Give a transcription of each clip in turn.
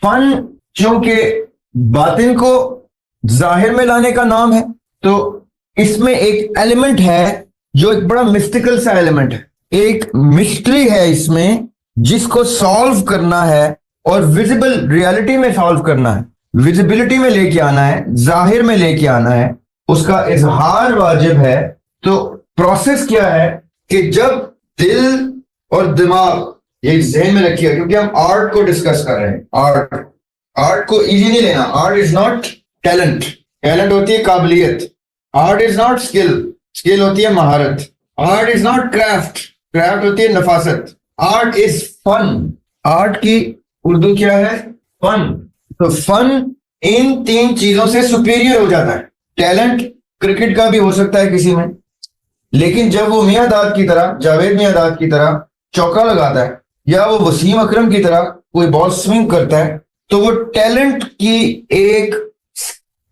فن چونکہ باطن کو ظاہر میں لانے کا نام ہے تو اس میں ایک ایلیمنٹ ہے جو ایک بڑا مسٹیکل سا ایلیمنٹ ہے, ایک مسٹری ہے اس میں جس کو سالو کرنا ہے اور ویزیبل ریالٹی میں سالو کرنا ہے, ویزیبلٹی میں لے کے آنا ہے, ظاہر میں لے کے آنا ہے, اس کا اظہار واجب ہے. تو پروسیس کیا ہے کہ جب دل اور دماغ, یہ ذہن میں رکھیے کیونکہ ہم آرٹ کو ڈسکس کر رہے ہیں, آرٹ کو ایزی نہیں لینا. Art is not talent, talent ہوتی ہے قابلیت. Art is not skill, skill ہوتی ہے مہارت. Art is not craft, craft ہوتی ہے نفاست. آرٹ از فن, آرٹ کی اردو کیا ہے؟ فن. تو فن ان تین چیزوں سے سپیریئر ہو جاتا ہے. ٹیلنٹ کرکٹ کا بھی ہو سکتا ہے کسی میں, لیکن جب وہ میاں داد کی طرح, جاوید میاں داد کی طرح چوکا لگاتا ہے یا وہ وسیم اکرم کی طرح کوئی بال سوئنگ کرتا ہے تو وہ ٹیلنٹ کی ایک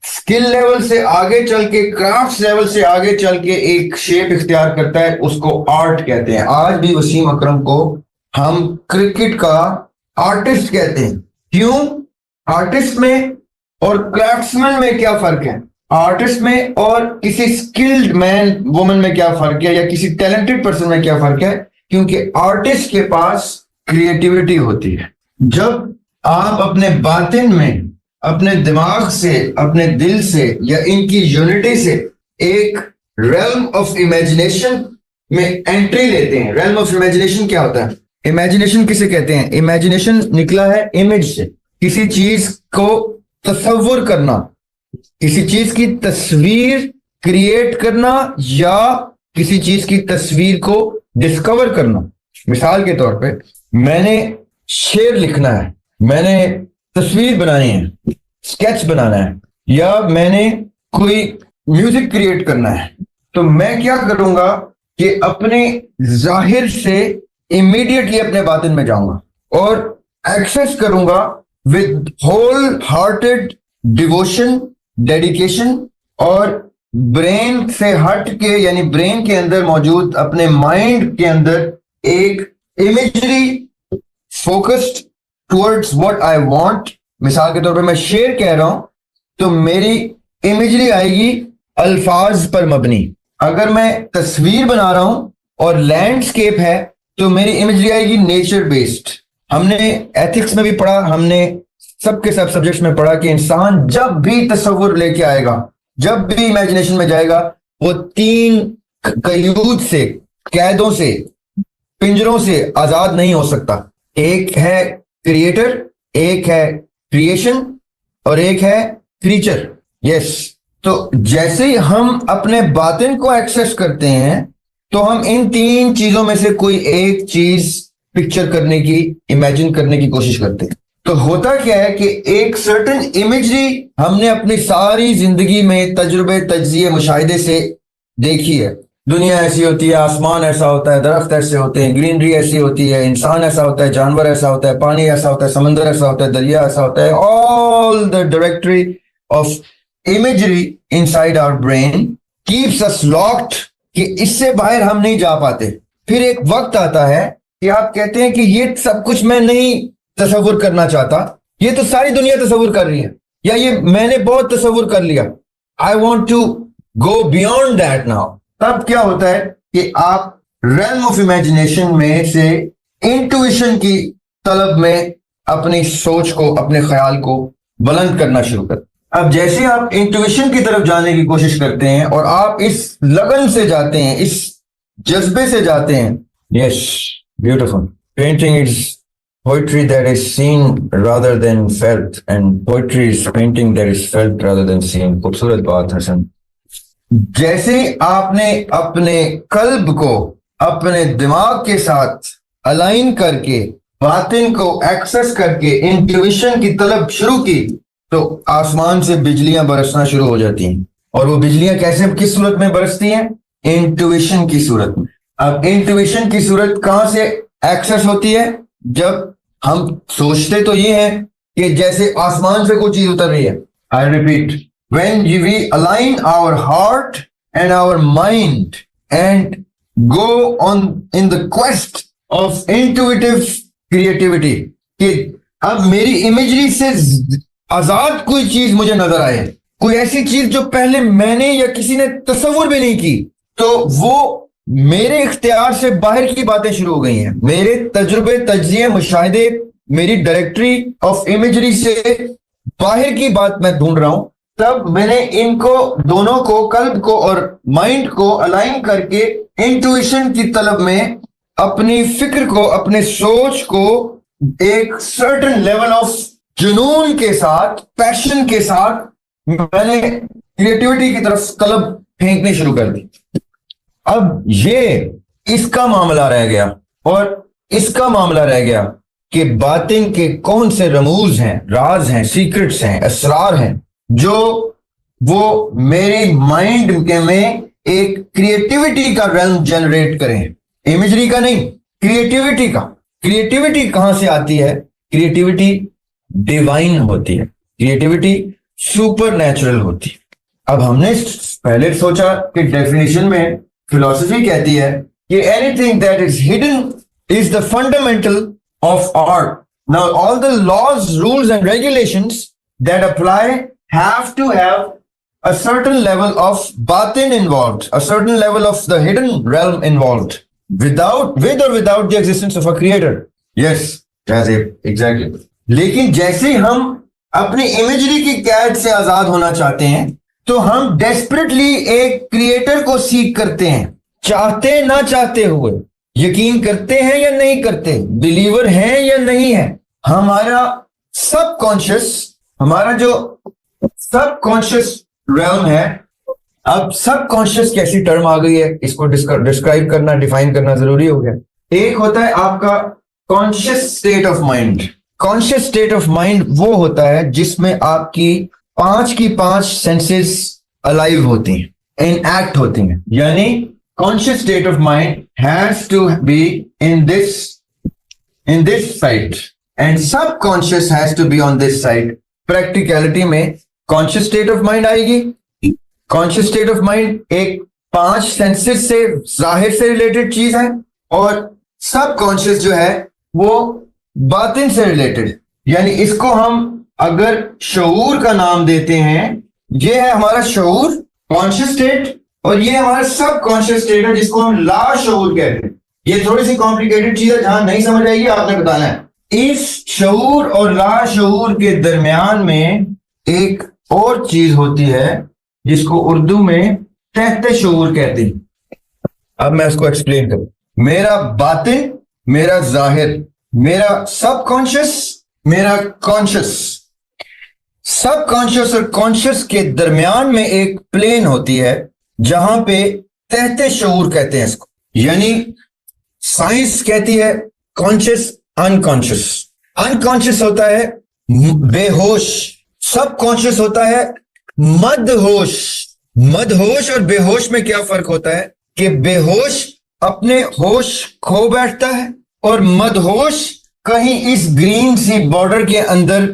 سکل لیول سے آگے چل کے, کرافٹ لیول سے آگے چل کے ایک شیپ اختیار کرتا ہے, اس کو آرٹ کہتے ہیں. آج بھی وسیم اکرم کو ہم کرکٹ کا آرٹسٹ کہتے ہیں. کیوں؟ آرٹسٹ میں اور کرافٹس مین میں کیا فرق ہے؟ آرٹسٹ میں اور کسی اسکلڈ مین وومن میں کیا فرق ہے, یا کسی ٹیلنٹڈ پرسن میں کیا فرق ہے؟ کیونکہ آرٹسٹ کے پاس کریٹیوٹی ہوتی ہے. جب آپ اپنے باطن میں, اپنے دماغ سے, اپنے دل سے یا ان کی یونٹی سے ایک ریلم آف امیجنیشن میں انٹری لیتے ہیں. ریلم آف امیجنیشن کیا ہوتا ہے؟ امیجنیشن کسے کہتے ہیں؟ امیجنیشن نکلا ہے امیج سے, کسی چیز کو تصور کرنا, کسی چیز کی تصویر کریٹ کرنا یا کسی چیز کی تصویر کو ڈسکور کرنا. مثال کے طور پہ میں نے شعر لکھنا ہے, میں نے تصویر بنانی ہے, اسکیچ بنانا ہے, یا میں نے کوئی میوزک کریٹ کرنا ہے, تو میں کیا کروں گا کہ اپنے ظاہر سے امیڈیٹلی اپنے باطن میں جاؤں گا اور ایکسس کروں گا with whole hearted devotion, dedication, اور برین سے ہٹ کے, یعنی برین کے اندر موجود اپنے مائنڈ کے اندر ایک imagery focused towards what I want. مثال کے طور پہ میں شعر کہہ رہا ہوں تو میری امیجری آئے گی الفاظ پر مبنی. اگر میں تصویر بنا رہا ہوں اور لینڈسکیپ ہے تو میری امیجری آئے گی نیچر بیسڈ. ہم نے ایتھکس میں بھی پڑھا, ہم نے سب کے سب سبجیکٹس میں پڑھا کہ انسان جب بھی تصور لے کے آئے گا, جب بھی امیجنیشن میں جائے گا, وہ تین قیود سے, قیدوں سے, پنجروں سے آزاد نہیں ہو سکتا. ایک ہے کریٹر, ایک ہے کریشن, اور ایک ہے کریچر. یس. تو جیسے ہی ہم اپنے باطن کو ایکسس کرتے ہیں تو ہم ان تین چیزوں میں سے کوئی ایک چیز پکچر کرنے کی, امیجن کرنے کی کوشش کرتے ہیں. تو ہوتا کیا ہے کہ ایک سرٹن امیجری ہم نے اپنی ساری زندگی میں تجربے, تجزیے, مشاہدے سے دیکھی ہے. دنیا ایسی ہوتی ہے, آسمان ایسا ہوتا ہے, درخت ایسے ہوتے ہیں, گرینری ایسی ہوتی ہے, انسان ایسا ہوتا ہے, جانور ایسا ہوتا ہے, پانی ایسا ہوتا ہے, سمندر ایسا ہوتا ہے, دریا ایسا ہوتا ہے. All the directory of imagery inside our brain keeps us locked کہ اس سے باہر ہم نہیں جا پاتے. پھر ایک وقت آتا ہے کہ آپ کہتے ہیں کہ یہ سب کچھ میں نہیں تصور کرنا چاہتا, یہ تو ساری دنیا تصور کر رہی ہے, یا یہ میں نے بہت تصور کر لیا, I want to go beyond that now. تب کیا ہوتا ہے کہ آپ realm of imagination میں سے intuition کی طلب میں اپنی سوچ کو, اپنے خیال کو بلند کرنا شروع کرتے. اب جیسے آپ انٹویشن کی طرف جانے کی کوشش کرتے ہیں اور آپ اس لگن سے جاتے ہیں, اس جذبے سے جاتے ہیں. Yes, beautiful. Painting is poetry that is seen rather than felt, and poetry is painting that is felt rather than seen. خوبصورت بات حسن. جیسے آپ نے اپنے قلب کو اپنے دماغ کے ساتھ الائن کر کے باطن کو ایکسس کر کے انٹویشن کی طلب شروع کی تو آسمان سے بجلیاں برسنا شروع ہو جاتی ہیں. اور وہ بجلیاں کیسے, کس صورت میں برستی ہیں؟ انٹویشن کی صورت میں. اب انٹویشن کی صورت کہاں سے ایکسس ہوتی ہے؟ جب ہم سوچتے تو یہ ہے کہ جیسے آسمان سے کوئی چیز اتر رہی ہے. I repeat, when we align our heart and our mind and go on in the quest of intuitive creativity, کہ اب میری امیجری سے آزاد کوئی چیز مجھے نظر آئے, کوئی ایسی چیز جو پہلے میں نے یا کسی نے تصور بھی نہیں کی, تو وہ میرے اختیار سے باہر کی باتیں شروع ہو گئی ہیں. میرے تجربے, تجزیے, مشاہدے, میری ڈائریکٹری آف امیجری سے باہر کی بات میں ڈھونڈ رہا ہوں. تب میں نے ان کو دونوں کو, قلب کو اور مائنڈ کو الائن کر کے انٹویشن کی طلب میں اپنی فکر کو, اپنے سوچ کو ایک سرٹن لیول آف جنون کے ساتھ, پیشن کے ساتھ میں نے کریٹیوٹی کی طرف طلب پھینکنے شروع کر دی. اب یہ اس کا معاملہ رہ گیا, اور اس کا معاملہ رہ گیا کہ باطن کے کون سے رموز ہیں, راز ہیں, سیکرٹس ہیں, اسرار ہیں جو وہ میرے مائنڈ میں ایک کریٹیوٹی کا ریلم جنریٹ کریں, امیجری کا نہیں, کریٹیوٹی کا. کریٹیوٹی کہاں سے آتی ہے؟ کریٹیوٹی ڈیوائن ہوتی ہے, کریٹیوٹی سپر نیچرل ہوتی ہے. اب ہم نے پہلے سوچا کہ ڈیفینیشن میں فلسفی کہتی ہے کہ anything that is hidden is the fundamental of art. Now all the laws, rules and regulations that apply have to have a certain level of batin involved, a certain level of the hidden realm involved, with or without the existence of a creator. Yes, that's it, exactly. لیکن جیسے ہم اپنی imagery کی قید سے آزاد ہونا چاہتے ہیں تو ہم ڈیسپریٹلی ایک کریٹر کو سیکھ کرتے ہیں, چاہتے نہ چاہتے ہوئے. یقین کرتے ہیں یا نہیں کرتے, بلیور ہیں یا نہیں ہے. ہمارا سب کانشیس, ہمارا جو سب کانشیس ریلم ہے. اب سب کانشیس کیسی ٹرم آ گئی ہے, اس کو ڈسکرائب کرنا, ڈیفائن کرنا ضروری ہو گیا. ایک ہوتا ہے آپ کا conscious state of mind. Conscious state of mind وہ ہوتا ہے جس میں آپ کی 5 سینسز الائیو ہوتی ہیں, ان ایکٹ ہوتی ہیں. یعنی conscious state of mind has to be in this side and subconscious has to be on this side. Practicality میں کانشیس اسٹیٹ آف مائنڈ آئے گی. کانشیس اسٹیٹ آف مائنڈ ایک 5 senses سے, ظاہر سے ریلیٹڈ چیز ہے, اور سب کانشیس جو ہے وہ باطن سے ریلیٹڈ. یعنی اس کو ہم اگر شعور کا نام دیتے ہیں, یہ ہے ہمارا شعور, کانشیس اسٹیٹ, اور یہ ہمارا سب کانشیس اسٹیٹ ہے جس کو ہم لا شعور کہتے ہیں. یہ تھوڑی سی کمپلیکیٹڈ چیز ہے, جہاں نہیں سمجھ آئے گی آپ نے بتانا ہے. اس شعور اور لا شعور کے درمیان میں ایک اور چیز ہوتی ہے جس کو اردو میں تحت شعور کہتے ہیں. اب میں اس کو ایکسپلین کروں. میرا باطن, میرا ظاہر, میرا سب کانشیس, میرا کانشیس. سب کانشیس اور کانشیس کے درمیان میں ایک پلین ہوتی ہے جہاں پہ تحت شعور کہتے ہیں اس کو. یعنی سائنس کہتی ہے کانشیس, انکانشیس. انکانشیس ہوتا ہے بے ہوش, سب کانشیس ہوتا ہے مد ہوش. مد ہوش اور بے ہوش میں کیا فرق ہوتا ہے کہ بے ہوش اپنے ہوش کھو بیٹھتا ہے, اور مد ہوش کہیں اس گرین سی بارڈر کے اندر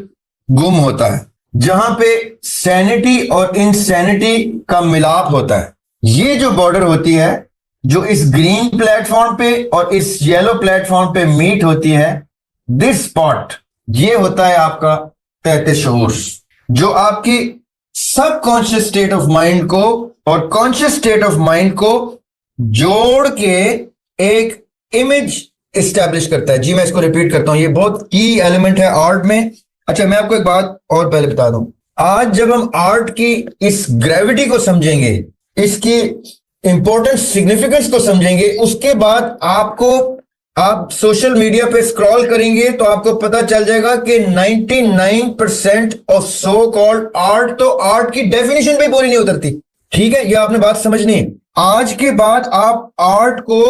گم ہوتا ہے جہاں پہ سینٹی اور انسینٹی کا ملاپ ہوتا ہے. یہ جو بارڈر ہوتی ہے جو اس گرین پلیٹ فارم پہ اور اس یلو پلیٹ فارم پہ میٹ ہوتی ہے, دس اسپاٹ, یہ ہوتا ہے آپ کا تحت شعور, جو آپ کی سب کانشیس اسٹیٹ آف مائنڈ کو اور کانشیس اسٹیٹ آف مائنڈ کو جوڑ کے ایک امیج اسٹیبلش کرتا ہے. جی میں اس کو ریپیٹ کرتا ہوں, یہ بہت کی ایلیمنٹ ہے آرٹ میں. اچھا میں آپ کو ایک بات اور پہلے بتا دوں. آج جب ہم آرٹ کی اس گریوٹی کو سمجھیں گے, اس کی امپورٹنٹ سگنیفیکینس کو سمجھیں گے, اس کے بعد آپ سوشل میڈیا پہ اسکرال کریں گے تو آپ کو پتا چل جائے گا کہ 99% آف سو کالڈ آرٹ تو آرٹ کی ڈیفینیشن پہ پوری نہیں اترتی. ٹھیک ہے, یہ آپ نے بات سمجھنی ہے. آج کے بعد آپ آرٹ کو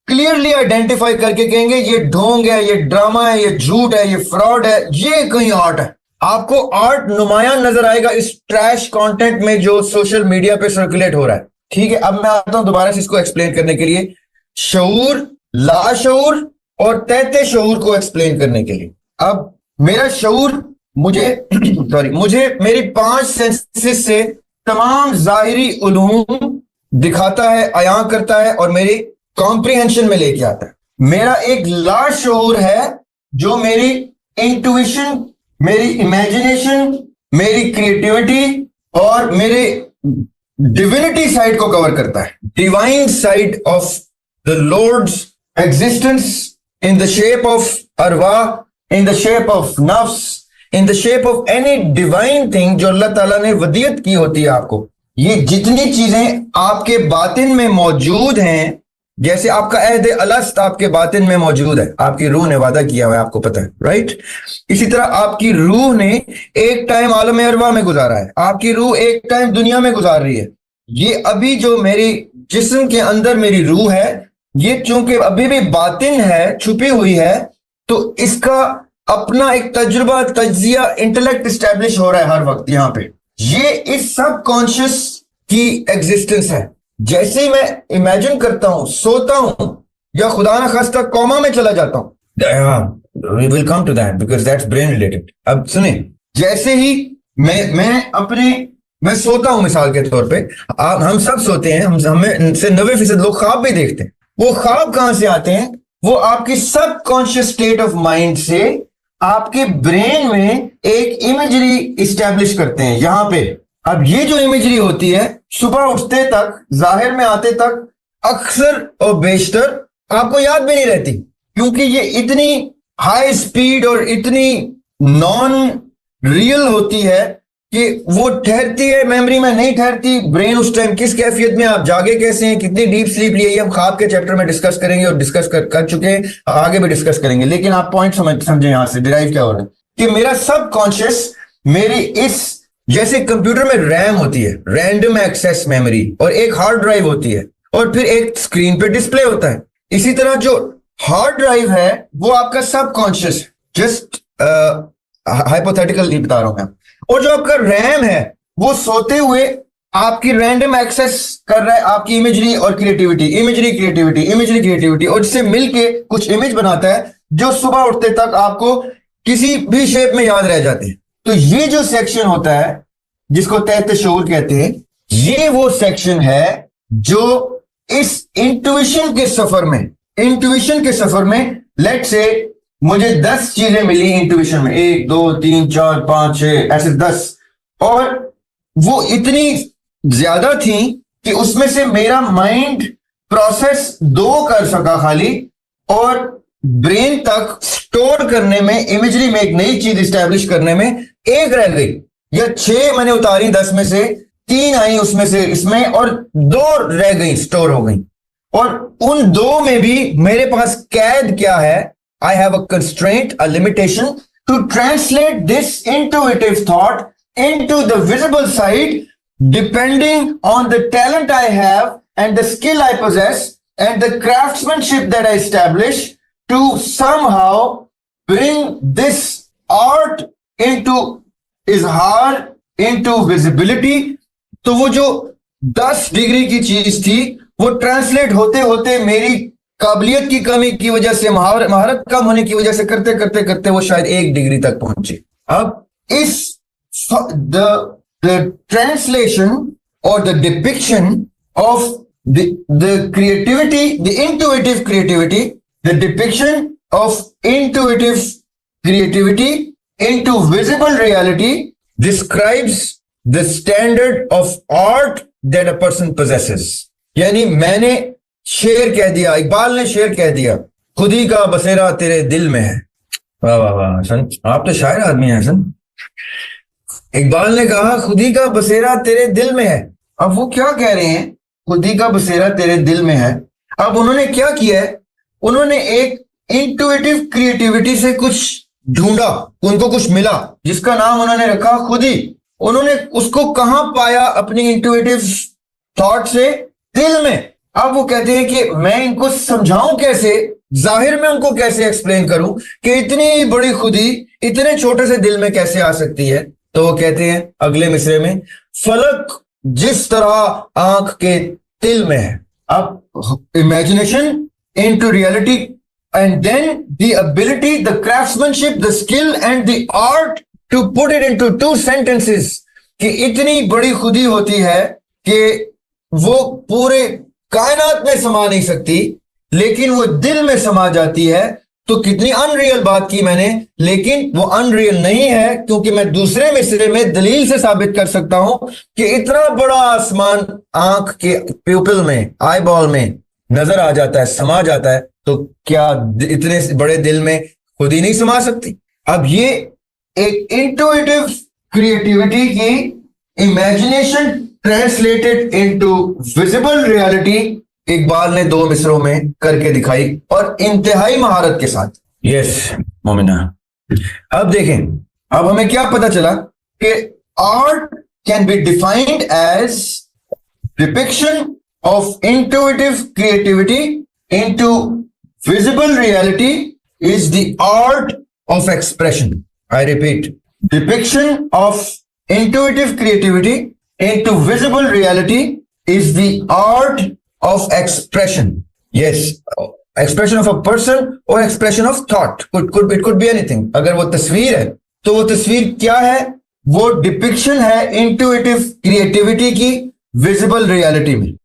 کلیئرلی آئیڈینٹیفائی کر کے کہیں گے یہ ڈھونگ ہے, یہ ڈرامہ ہے, یہ جھوٹ ہے, یہ فراڈ ہے, یہ کہیں آرٹ ہے. آپ کو آرٹ نمایاں نظر آئے گا اس ٹریش کانٹینٹ میں جو سوشل میڈیا پہ سرکولیٹ ہو رہا ہے. ٹھیک ہے, اب میں آتا ہوں دوبارہ سے اس کو ایکسپلین کرنے کے لیے, شعور, لا شعور اور تحت شعور کو ایکسپلین کرنے کے لیے. اب میرا شعور مجھے میری 5 سینسز سے تمام ظاہری علوم دکھاتا ہے, عیاں کرتا ہے اور میری کمپریہنشن میں لے کے آتا ہے. میرا ایک لا شعور ہے جو میری انٹویشن، میری امیجنیشن، میری کریٹیوٹی اور میرے ڈیوینٹی سائڈ کو کور کرتا ہے. Divine side of the Lords existence in the shape of arwah, in the shape of nafs, in the shape of any divine thing جو اللہ تعالیٰ نے ودیت کی ہوتی ہے آپ کو. یہ جتنی چیزیں آپ کے باطن میں موجود ہیں، جیسے آپ کا عہد الست آپ کے باطن میں موجود ہے، آپ کی روح نے وعدہ کیا ہوا ہے، آپ کو پتہ ہے رائٹ. اسی طرح آپ کی روح نے ایک ٹائم عالم ارواح میں گزارا ہے، آپ کی روح ایک ٹائم دنیا میں گزار رہی ہے. یہ ابھی جو میری جسم کے اندر میری روح ہے، یہ چونکہ ابھی بھی باطن ہے، چھپی ہوئی ہے، تو اس کا اپنا ایک تجربہ، تجزیہ، انٹلیکٹ اسٹیبلش ہو رہا ہے ہر وقت یہاں پہ. یہ اس سب کانشیس کی ایگزسٹنس ہے. جیسے ہی میں امیجن کرتا ہوں، سوتا ہوں، یا خدا نہ خواستہ کوما میں چلا جاتا ہوں، we will come to that because that's brain related. اب سنیں، جیسے ہی میں سوتا ہوں، مثال کے طور پہ ہم سب سوتے ہیں، ہمیں سے 90% لوگ خواب بھی دیکھتے ہیں. وہ خواب کہاں سے آتے ہیں؟ وہ آپ کی سب کانشیس اسٹیٹ آف مائنڈ سے آپ کے برین میں ایک امیجری اسٹیبلش کرتے ہیں یہاں پہ. اب یہ جو امیجری ہوتی ہے، صبح اٹھتے تک، ظاہر میں آتے تک، اکثر اور بیشتر آپ کو یاد بھی نہیں رہتی، کیونکہ یہ اتنی ہائی اسپیڈ اور اتنی نان ریئل ہوتی ہے کہ وہ ٹھہرتی ہے میموری میں، نہیں ٹھہرتی. برین اس ٹائم کس کیفیت میں، آپ جاگے کیسے ہیں، کتنی ڈیپ سلیپ لیے، یہ ہم خواب کے چیپٹر میں ڈسکس کریں گے اور ڈسکس کر چکے ہیں، آگے بھی ڈسکس کریں گے. لیکن آپ پوائنٹ سمجھیں یہاں سے ڈرائیو کیا ہو رہا ہے کہ میرا سب کانشیس میری اس، جیسے کمپیوٹر میں ریم ہوتی ہے، رینڈم ایکسیس میموری، اور ایک ہارڈ ڈرائیو ہوتی ہے، اور پھر ایک اسکرین پہ ڈسپلے ہوتا ہے. اسی طرح جو ہارڈ ڈرائیو ہے وہ آپ کا سب کانشیس، جسٹ ہائپوتھیٹیکل بتا رہا ہوں میں. اور جو آپ کا ریم ہے وہ سوتے ہوئے آپ کی رینڈم ایکسیس کر رہا ہے آپ کی امیجری اور کریٹیوٹی، اور اس سے مل کے کچھ امیج بناتا ہے جو صبح اٹھتے تک آپ کو کسی بھی شیپ میں یاد رہ جاتے ہیں. تو یہ جو سیکشن ہوتا ہے جس کو تحت شعور کہتے ہیں، یہ وہ سیکشن ہے جو اس انٹویشن کے سفر میں لیٹ سے مجھے 10 چیزیں ملی انٹویشن میں، 1 2 3 4 5 6 ایسے 10، اور وہ اتنی زیادہ تھیں کہ اس میں سے میرا مائنڈ پروسیس 2 کر سکا خالی، اور برین تک سٹور کرنے میں، امیجری میں ایک نئی چیز اسٹیبلش کرنے میں 1 رہ گئی، یا 6 میں نے اتاری، 10 میں سے 3 آئی اس میں سے، اس میں، اور 2 رہ گئی، سٹور ہو گئی. اور ان 2 میں بھی میرے پاس قید کیا ہے؟ I have a constraint, a limitation to translate this intuitive thought into the visible side, depending on the talent I have and the skill I possess and the craftsmanship that I establish to somehow bring this art into izhar, into visibility. تو وہ جو 10 degree کی چیز تھی وہ translate ہوتے ہوتے میری قابلیت کی کمی کی وجہ سے، مہارت کم ہونے کی وجہ سے کرتے وہ شاید 1 ڈگری تک پہنچے. اب اس the translation or the depiction of the creativity, the intuitive creativity, the depiction of intuitive creativity into visible reality describes the standard of art that a person possesses. یعنی میں نے شعر کہہ دیا، اقبال نے شعر کہہ دیا، خودی کا بسیرا تیرے دل میں ہے. واہ واہ واہ حسن، آپ تو شاعر آدمی ہیں حسن. اقبال نے کہا خودی کا بسیرا تیرے دل میں ہے. اب وہ کیا کہہ رہے ہیں؟ خودی کا بسیرا تیرے دل میں ہے. اب انہوں نے کیا کیا ہے؟ انہوں نے ایک انٹویٹیو کریٹیوٹی سے کچھ ڈھونڈا، ان کو کچھ ملا جس کا نام انہوں نے رکھا خودی. انہوں نے اس کو کہاں پایا؟ اپنی انٹویٹیو تھاٹ سے دل میں. اب وہ کہتے ہیں کہ میں ان کو سمجھاؤں کیسے، ظاہر میں ان کو کیسے ایکسپلین کروں کہ اتنی بڑی خودی اتنے چھوٹے سے دل میں کیسے آ سکتی ہے. تو وہ کہتے ہیں اگلے مصرے میں، فلک جس طرح آنکھ کے تل میں ہے. اب imagination into reality, and then the ability, the craftsmanship, the skill and the art to put it into 2 sentences کہ اتنی بڑی خودی ہوتی ہے کہ وہ پورے کائنات میں سما نہیں سکتی، لیکن وہ دل میں سما جاتی ہے. تو کتنی ان ریئل بات کی میں نے، لیکن وہ ان ریئل نہیں ہے کیونکہ میں دوسرے مصرے میں دلیل سے ثابت کر سکتا ہوں کہ اتنا بڑا آسمان آنکھ کے پیپل میں، آئی بال میں نظر آ جاتا ہے، سما جاتا ہے، تو کیا اتنے بڑے دل میں خود ہی نہیں سما سکتی؟ اب یہ ایک انٹویٹو کریٹیوٹی کی imagination translated into visible reality Iqbal نے 2 مصروں میں کر کے دکھائی، اور انتہائی مہارت کے ساتھ۔ یس مومنہ، اب دیکھیں، اب ہمیں کیا پتا چلا کہ art can be defined as depiction of intuitive creativity into visible reality is the art of expression. I repeat, depiction of intuitive creativity into visible reality is the art of expression. Yes, expression of a person or expression of thought. It could be anything. اگر وہ تصویر ہے تو وہ تصویر کیا ہے؟ وہ ڈپکشن ہے انٹویٹو کریٹیوٹی کی ویزیبل ریالٹی میں۔